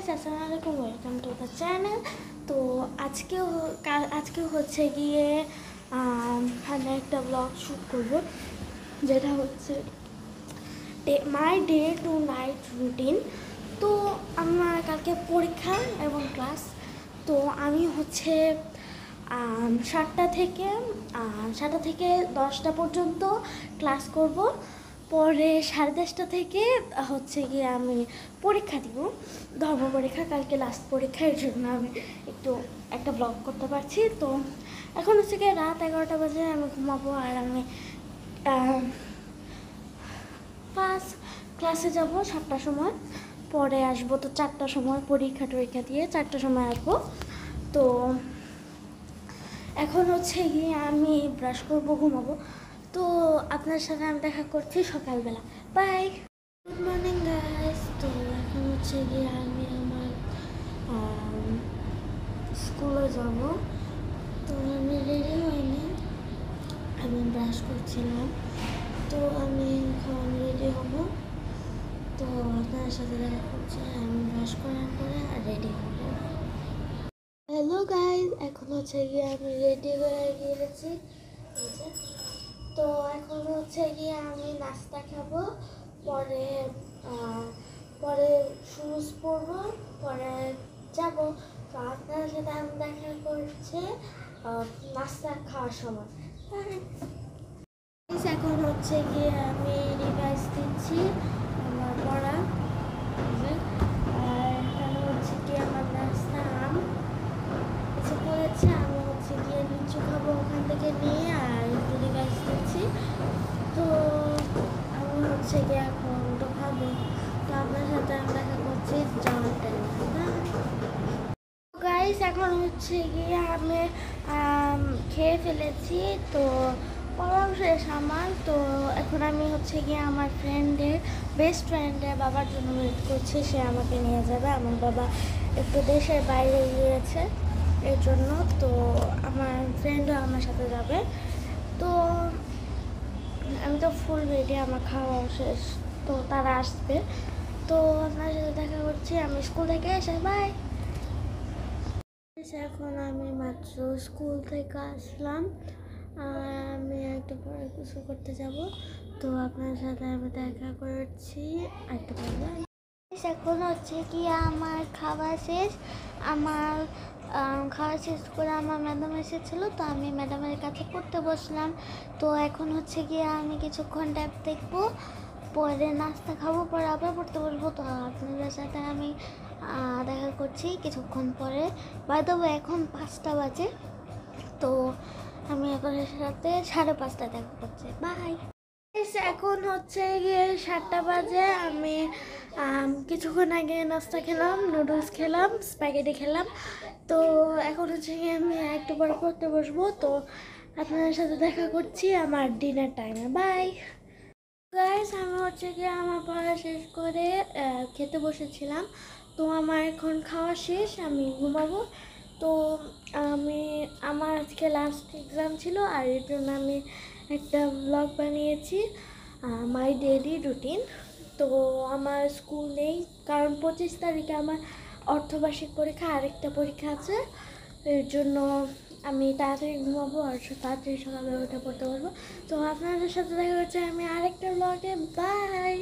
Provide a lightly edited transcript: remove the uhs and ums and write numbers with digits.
Guys, আসসালামু আলাইকুম, welcome to the channel. তো আজকে হচ্ছে গিয়ে আমি একটা ব্লগ শ্যুট করবো, যেটা হচ্ছে মাই ডে টু নাইট রুটিন। তো আমার কালকে পরীক্ষা এবং ক্লাস। তো আমি হচ্ছে 7টা থেকে 10টা পর্যন্ত ক্লাস করব। পরে 10:30 থেকে হচ্ছে গিয়ে আমি পরীক্ষা দিব, ধর্ম পরীক্ষা। কালকে লাস্ট পরীক্ষা, এর জন্য আমি একটু একটা ব্লগ করতে পারছি। তো এখন হচ্ছে গিয়ে রাত 11টা বাজে, আমি ঘুমাবো। আর আমি ফার্স্ট ক্লাসে যাব 7টার সময়, পরে আসবো তো 4টার সময়, পরীক্ষা দিয়ে 4টার সময় আসবো। তো এখন হচ্ছে গিয়ে আমি ব্রাশ করবো, ঘুমাবো। তো আপনার সাথে আমি দেখা করছি সকালবেলা। Bye, good morning guys. তো এখন হচ্ছে গিয়ে আমি আমার স্কুলে যাব। তো আমি রেডি হইনি, আমি ব্রাশ করছিলাম। তো আমি এখন রেডি হব। তো আপনার সাথে দেখা করছি আমি ব্রাশ করার পরে আর রেডি হব। হ্যালো গাইস, এখন হচ্ছে গিয়ে আমি রেডি হয়ে গিয়েছি। তো এখন হচ্ছে গিয়ে আমি নাস্তা খাবো, পরে পরে শুজ পরবো, পরে যাব। তো আপনার সাথে আমি দেখা করছে নাস্তা খাওয়ার সময়। এখন হচ্ছে গিয়ে আমি রিভাইজ দিচ্ছি আমার পড়া। আর এখানে হচ্ছে গিয়ে আমার নাস্তা আম এসে পড়েছে। আমি হচ্ছে গিয়ে লিচু খাবো ওখান থেকে নিয়ে, আর একটু রিভাইজ দিচ্ছি। তো আমি হচ্ছে গিয়ে এখন তো খাবো। তো আপনার সাথে আমি দেখা করছি যাওয়ার টাইম। গাইস, এখন হচ্ছে গিয়ে আমি খেয়ে ফেলেছি। তো পড়াও শেষ আমার। তো এখন আমি হচ্ছে গিয়ে আমার বেস্ট ফ্রেন্ডের বাবার জন্য ওয়েট করছি, সে আমাকে নিয়ে যাবে। আমার বাবা একটু দেশের বাইরে গিয়েছে, এর জন্য। তো আমার ফ্রেন্ডও আমার সাথে যাবে। তো আমি তো ফুল রেডি, আমার খাওয়া শেষ। তো তারা আসবে। তো আপনার সাথে দেখা করছি আমি স্কুল থেকে এসে। বাই। এখন আমি মাত্র স্কুল থেকে আসলাম, আর আমি একটু পরে কিছু করতে যাব। তো আপনার সাথে আমি দেখা করছি একটু পরে। এখন হচ্ছে কি আমার খাওয়া শেষ। আমার খাওয়া শেষ করে আমার ম্যাডাম এসেছিলো, তো আমি ম্যাডামের কাছে পড়তে বসলাম। তো এখন হচ্ছে গিয়ে আমি কিছুক্ষণ ট্যাব দেখবো, পরে নাস্তা খাবো, পরে আবার পড়তে বসবো। তো আপনাদের সাথে আমি দেখা করছি কিছুক্ষণ পরে। বাই দ্য ওয়ে, এখন 5টা বাজে। তো আমি এখন এর সাথে 5:30টায় দেখা করছি। বাই। এখন হচ্ছে গিয়ে 7টা বাজে। আমি কিছুক্ষণ আগে নাস্তা খেলাম, নুডলস খেলাম, স্প্যাগেটি খেলাম। তো এখন হচ্ছে গিয়ে আমি একটু পরে পড়তে বসবো। তো আপনাদের সাথে দেখা করছি আমার ডিনার টাইমে। বাই গাইস, আমি হচ্ছে গিয়ে আমার পড়া শেষ করে খেতে বসেছিলাম। তো আমার এখন খাওয়া শেষ, আমি ঘুমাবো। তো আমার আজকে লাস্ট এক্সাম ছিল, আর এর জন্য আমি একটা ব্লগ বানিয়েছি মাই ডেইলি রুটিন। তো আমার স্কুল নেই, কারণ 25 তারিখে আমার অর্ধবার্ষিক পরীক্ষা, আরেকটা পরীক্ষা আছে। এর জন্য আমি তাড়াতাড়ি ঘুমাবো আর তাড়াতাড়ি সকালবেলা উঠে পড়তে পারবো। তো আপনাদের সাথে দেখা হচ্ছে আমি আরেকটা ব্লগে। বাই।